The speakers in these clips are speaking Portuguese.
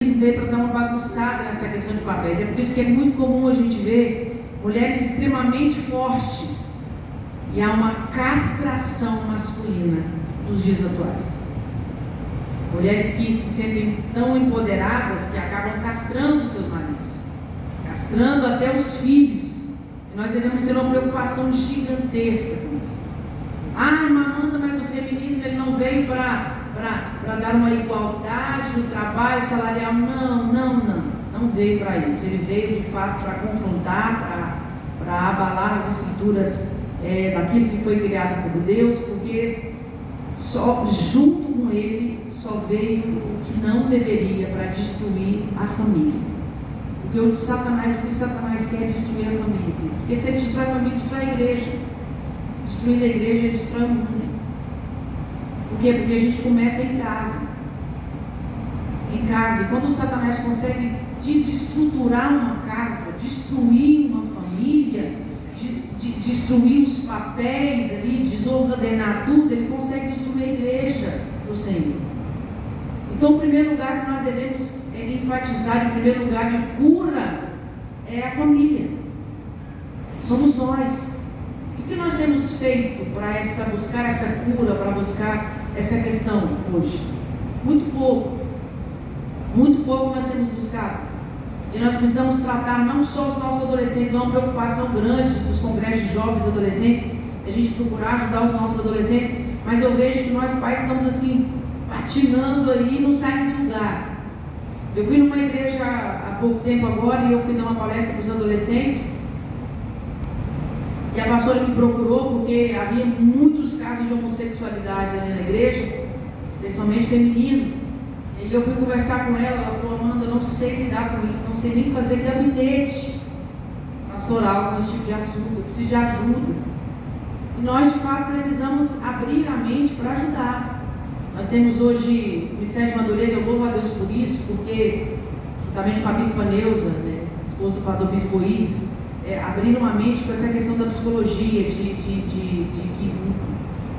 veio para dar uma bagunçada nessa questão de papéis. É por isso que é muito comum a gente ver mulheres extremamente fortes e há uma castração masculina nos dias atuais. Mulheres que se sentem tão empoderadas que acabam castrando seus maridos, castrando até os filhos. E nós devemos ter uma preocupação gigantesca com isso. Amanda, mas o feminismo ele não veio para dar uma igualdade no trabalho salarial. Não veio para isso. Ele veio de fato para confrontar, para abalar as estruturas daquilo que foi criado por Deus, porque só junto com ele só veio o que não deveria para destruir a família. Porque o que Satanás quer é destruir a família. Porque se ele destrói a família, destrói a igreja. Destruindo a igreja, ele destrói o mundo. Por quê? Porque a gente começa em casa. Em casa. E quando o Satanás consegue desestruturar uma casa, destruir uma família, destruir os papéis ali, desordenar tudo, ele consegue destruir a igreja do Senhor. Então, o primeiro lugar que nós devemos enfatizar, em primeiro lugar de cura, é a família. Somos nós. O que nós temos feito para buscar essa cura, para buscar essa questão hoje? Muito pouco. Muito pouco nós temos buscado. E nós precisamos tratar não só os nossos adolescentes, é uma preocupação grande dos congressos de jovens e adolescentes, a gente procurar ajudar os nossos adolescentes, mas eu vejo que nós pais estamos assim, patinando aí, não saem do lugar. Eu fui numa igreja há pouco tempo agora e eu fui dar uma palestra para os adolescentes. E a pastora me procurou porque havia muitos casos de homossexualidade ali na igreja, especialmente feminino. E eu fui conversar com ela falou: Amanda, eu não sei lidar com isso, não sei nem fazer gabinete pastoral com esse tipo de assunto, eu preciso de ajuda. E nós de fato precisamos abrir a mente para ajudar. Nós temos hoje o Ministério de Madureira, eu louvo a Deus por isso, porque juntamente com a Bispa Neuza, esposa do pastor Bispo Ides, abriram a mente com essa questão da psicologia, de que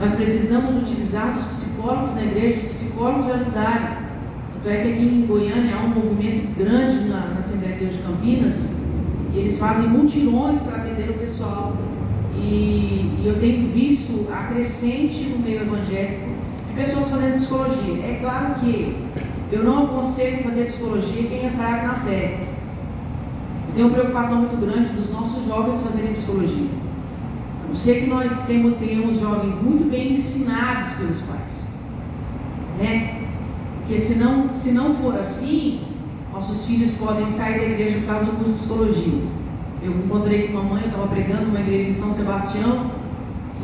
nós precisamos utilizar dos psicólogos na igreja, os psicólogos ajudarem. Tanto é que aqui em Goiânia há um movimento grande na Assembleia de Deus de Campinas, e eles fazem mutirões para atender o pessoal. E eu tenho visto a crescente no meio evangélico de pessoas fazendo psicologia. É claro que eu não aconselho fazer psicologia quem é fraco na fé. Eu tenho uma preocupação muito grande dos nossos jovens fazerem psicologia. A não ser que nós tenhamos jovens muito bem ensinados pelos pais, Porque se não for assim, nossos filhos podem sair da igreja por causa do curso de psicologia. Eu encontrei com uma mãe, eu estava pregando numa igreja em São Sebastião,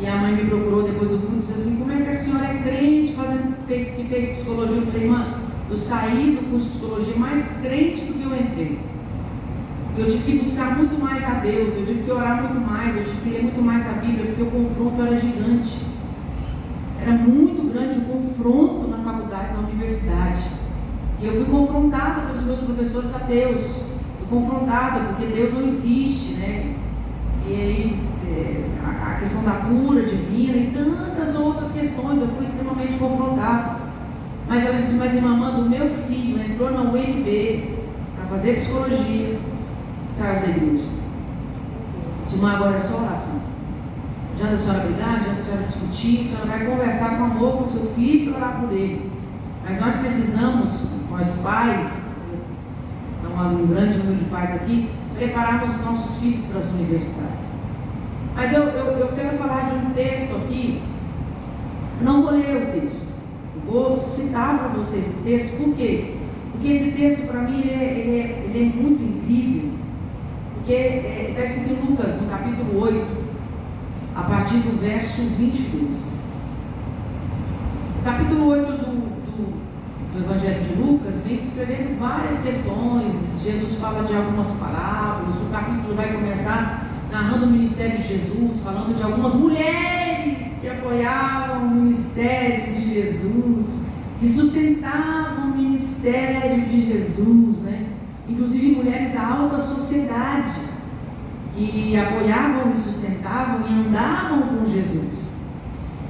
e a mãe me procurou depois do culto e disse assim: como é que a senhora é crente que fez psicologia? Eu falei: mãe, eu saí do curso de psicologia mais crente do que eu entrei. Eu tive que buscar muito mais a Deus, eu tive que orar muito mais, eu tive que ler muito mais a Bíblia, porque o confronto era gigante. Era muito grande o confronto na faculdade, na universidade. E eu fui confrontada pelos meus professores ateus. Fui confrontada porque Deus não existe, E aí a questão da cura divina e tantas outras questões, eu fui extremamente confrontada. Mas ela disse: mas irmã Amanda, o meu filho entrou na UNB para fazer psicologia, saiu da igreja. Disse: mas agora é só oração. Não adianta a senhora brigar, não adianta a senhora discutir, a senhora vai conversar com amor com o seu filho e orar por ele. Mas nós precisamos, nós pais, então há um grande número de pais aqui, prepararmos os nossos filhos para as universidades. Mas eu quero falar de um texto aqui. Não vou ler o texto, eu vou citar para vocês esse texto. Por quê? Porque esse texto para mim ele é muito incrível, porque está escrito em Lucas, no capítulo 8, a partir do verso 22. O capítulo 8 do Evangelho de Lucas vem descrevendo várias questões. Jesus fala de algumas parábolas. O capítulo vai começar narrando o ministério de Jesus, falando de algumas mulheres que apoiavam o ministério de Jesus, que sustentavam o ministério de Jesus, Inclusive mulheres da alta sociedade, que apoiavam e sustentavam e andavam com Jesus.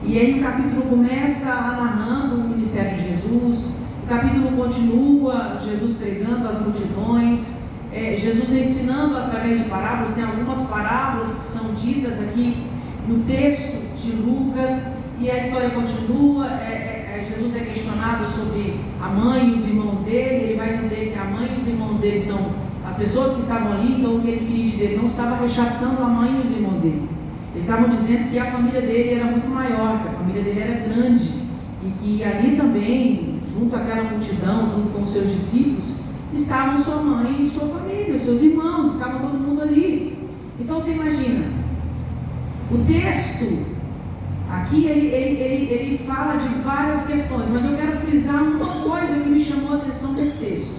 E aí o capítulo começa narrando o ministério de Jesus, O capítulo continua, Jesus pregando às multidões, Jesus ensinando através de parábolas. Tem algumas parábolas que são ditas aqui no texto de Lucas, e a história continua. Jesus é questionado sobre a mãe e os irmãos dele. Ele vai dizer que a mãe e os irmãos dele são as pessoas que estavam ali. Então o que ele queria dizer, ele não estava rechaçando a mãe e os irmãos dele. Eles estavam dizendo que a família dele era muito maior, que a família dele era grande, e que ali também, junto àquela multidão, junto com os seus discípulos, estavam sua mãe e sua família, os seus irmãos, estavam todo mundo ali. Então você imagina, o texto aqui ele fala de várias questões, mas eu quero frisar uma coisa que me chamou a atenção nesse texto.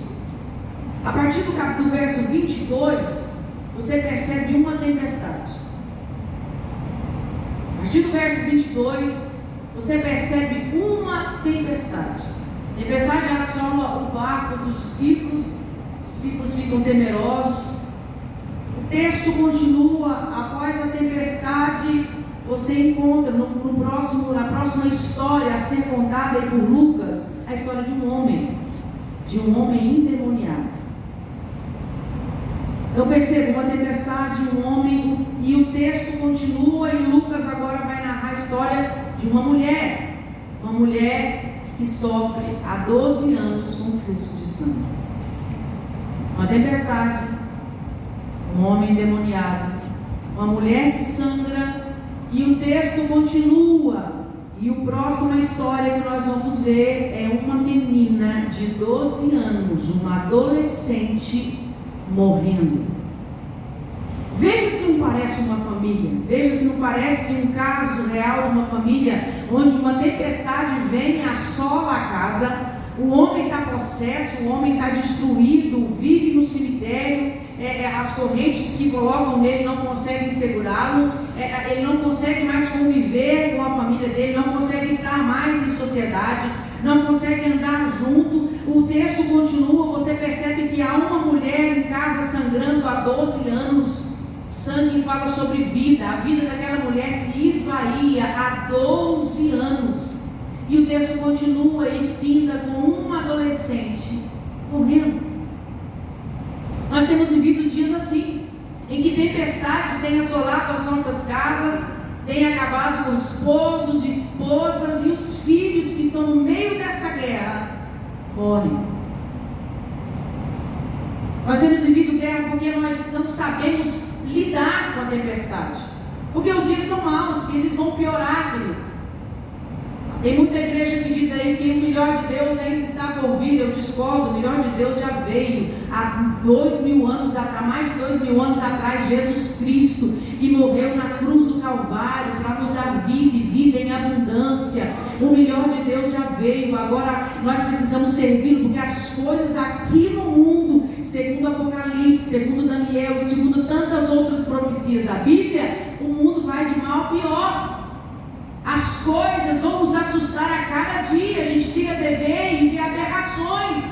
A partir do verso 22, você percebe uma tempestade. A partir do verso 22, você percebe uma tempestade. A tempestade assola o barco dos discípulos, os discípulos ficam temerosos. O texto continua, após a tempestade, você encontra na próxima história a ser contada aí por Lucas, a história de um homem endemoniado. Então perceba, uma tempestade, um homem, e o texto continua, e Lucas agora vai narrar a história de uma mulher que sofre há 12 anos com fluxo de sangue. Uma tempestade, um homem endemoniado, uma mulher que sangra, e o texto continua, e a próxima história que nós vamos ver é uma menina de 12 anos, uma adolescente morrendo. Veja se não parece uma família, veja se não parece um caso real de uma família, onde uma tempestade vem e assola a casa, o homem está possesso, o homem está destruído, vive no cemitério, as correntes que colocam nele não conseguem segurá-lo, ele não consegue mais conviver com a família dele, não consegue estar mais em sociedade, não consegue andar junto. O texto continua, você percebe que há uma mulher em casa sangrando há 12 anos. Sangue fala sobre vida, a vida daquela mulher se esvaía há 12 anos. E o texto continua e finda com uma adolescente morrendo. Nós temos vivido dias assim, em que tempestades têm assolado as nossas casas, têm acabado com esposos, esposas, e os filhos que estão no meio dessa guerra morrem. Nós temos vivido guerra porque nós não sabemos lidar com a tempestade, porque os dias são maus e eles vão piorar, querido. Tem muita igreja que diz aí que o melhor de Deus ainda está por vir. Eu discordo, o melhor de Deus já veio há 2.000 anos atrás, mais de 2.000 anos atrás, Jesus Cristo, que morreu na cruz do Calvário para nos dar vida e vida em abundância. O melhor de Deus já veio, agora nós precisamos servi-lo, porque as coisas aqui no mundo, segundo Apocalipse, segundo Daniel e segundo tantas outras profecias da Bíblia, o mundo vai de mal a pior. As coisas vão nos assustar a cada dia. A gente liga a TV e vê aberrações.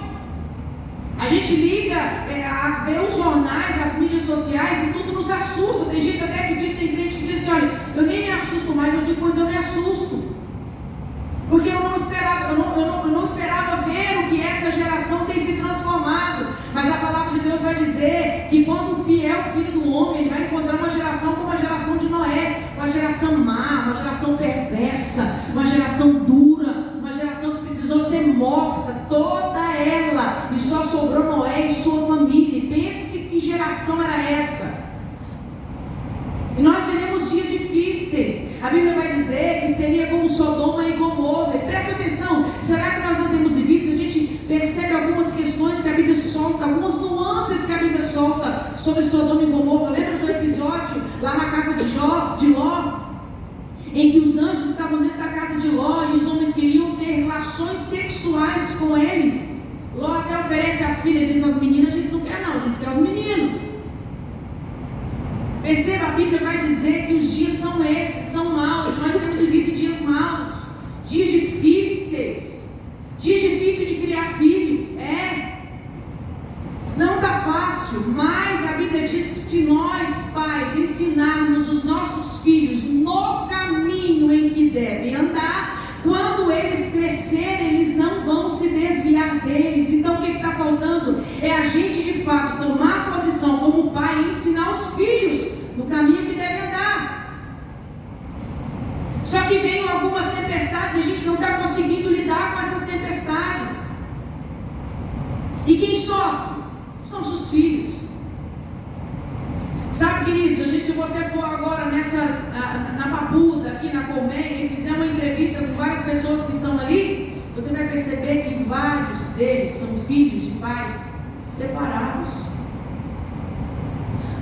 A gente liga a ver os jornais, as mídias sociais, e tudo nos assusta. Tem gente até que diz, tem crente que diz assim: olha, eu nem me assusto mais. Eu digo, pois eu me assusto, porque eu não esperava ver o que essa geração tem se transformado. Mas a palavra de Deus vai dizer que quando o fiel filho do homem, ele vai encontrar uma geração como a geração de Noé, uma geração má, uma geração perversa, uma geração dura, uma geração que precisou ser morta, toda ela, e só sobrou Noé e sua família. E pense que geração era essa. E nós vivemos dias difíceis. A Bíblia vai dizer que seria como Sodoma e Gomorra. E preste atenção, será que nós não temos vivido? Se a gente percebe algumas questões que a Bíblia solta, algumas nuances que a Bíblia solta sobre Sodoma e Gomorra. Lembra do episódio lá na casa de Ló, em que os anjos estavam dentro da casa de Ló e os homens queriam ter relações sexuais com eles. Ló até oferece às filhas, diz às meninas: a gente não quer não, a gente quer os meninos. Perceba, a Bíblia vai dizer que os dias são esses, são maus. Nós temos vivido dias maus, dias difíceis de criar filho. Não está fácil, mas a Bíblia diz que se nós, pais, ensinarmos os nossos filhos no caminho em que devem andar, quando eles crescerem, eles não vão se desviar É a gente de fato tomar posição como pai e ensinar os filhos no caminho que deve andar. Só que vem algumas tempestades e a gente não está conseguindo lidar com essas tempestades. E quem sofre? Os nossos filhos. Sabe, queridos, se você for agora na Papuda, aqui na Colmeia, e fizer uma entrevista com várias pessoas que estão ali, você vai perceber que vários deles são filhos de pais separados.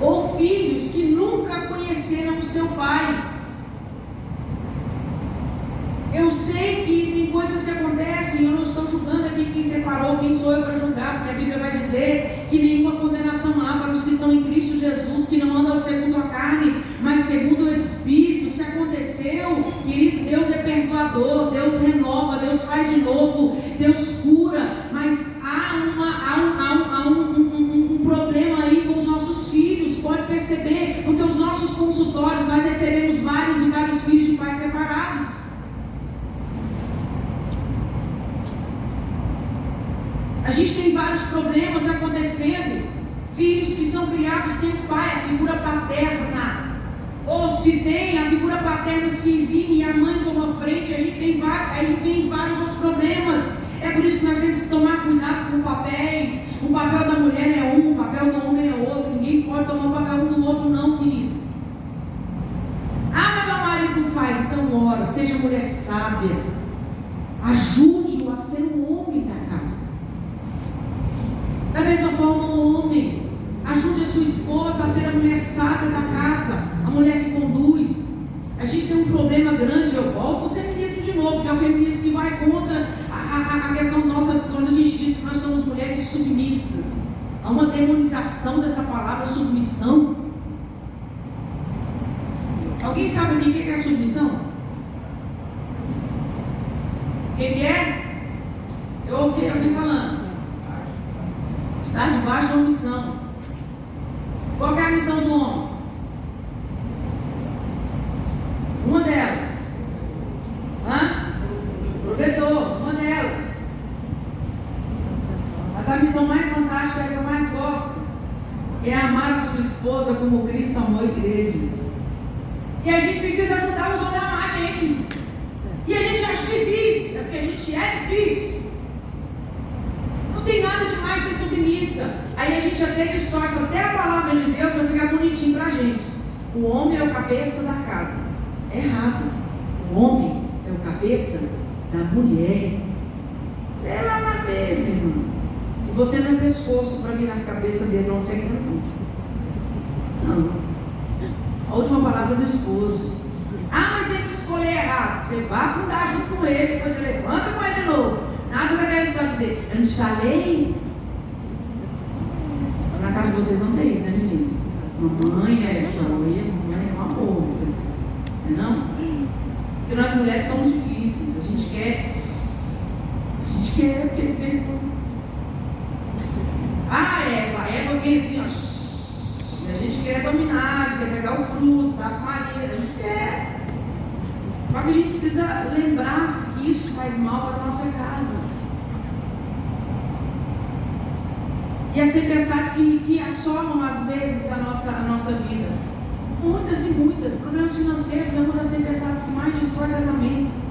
Ou filhos que nunca conheceram o seu pai. Eu sei que tem coisas que acontecem, eu não estou julgando aqui quem separou, quem sou eu para julgar, porque a Bíblia vai dizer que nenhuma condenação há para os que estão em Cristo Jesus, que não andam segundo a carne, mas segundo o Espírito. Se aconteceu, querido, Deus é perdoador, Deus renova, Deus faz de novo, Deus cura, mas há um problema aí com os nossos filhos, pode perceber, porque os nossos consultórios, nós recebemos vários e vários filhos de pais separados. A gente tem vários problemas acontecendo. Filhos que são criados sem o pai, a figura paterna. Ou se tem, a figura paterna se exime e a mãe toma frente. A gente tem aí vem vários outros problemas. É por isso que nós temos que tomar cuidado com papéis. O papel da mulher é um, o papel do homem é outro. Ninguém pode tomar o papel um do outro, não, querido. Ah, mas meu marido não faz. Então ora, seja mulher sábia. Ajude-o a ser um homem da casa. Da mesma forma, o homem, ajude a sua esposa a ser a mulher sábia da casa, a mulher que conduz. A gente tem um problema grande, eu volto ao feminismo de novo, que é o feminismo que vai contra a questão nossa, quando a gente diz que nós somos mulheres submissas. Há uma demonização dessa palavra submissão. Alguém sabe o que é submissão? O que é? Eu ouvi alguém falando. Está debaixo da missão. Qual é a missão do homem? Uma delas. Provedor, uma delas. Mas a missão mais fantástica é a que eu mais gosto. É amar a sua esposa como Cristo amou a igreja. E a gente precisa ajudar os homens a amar a gente. E a gente acha difícil, é porque a gente é difícil. Não tem nada demais ser submissa. Aí a gente até distorce até a palavra de Deus para ficar bonitinho para a gente. O homem é o cabeça da casa. É errado. O homem é o cabeça da mulher. Lê lá na Bíblia, irmão. E você não é pescoço para virar a cabeça dele, não sei não. Não. A última palavra do esposo. Ah, mas se ele escolher errado, você vai afundar junto com ele, depois você levanta com ele de novo. Nada daquela história de dizer, eu não te falei. Na casa de vocês não tem isso, né, meninos? Mamãe é joia, mamãe é um amor, assim. Não é não? Porque nós mulheres somos difíceis. A gente quer, porque fez. Eva vem assim, ó. A gente quer dominar, quer pegar o fruto, tá com a Maria, a gente quer. Só que a gente precisa lembrar-se que isso faz mal para a nossa casa. E as tempestades que assolam às vezes a nossa vida. Muitas e muitas. Problemas financeiros é uma das tempestades que mais destrói casamento.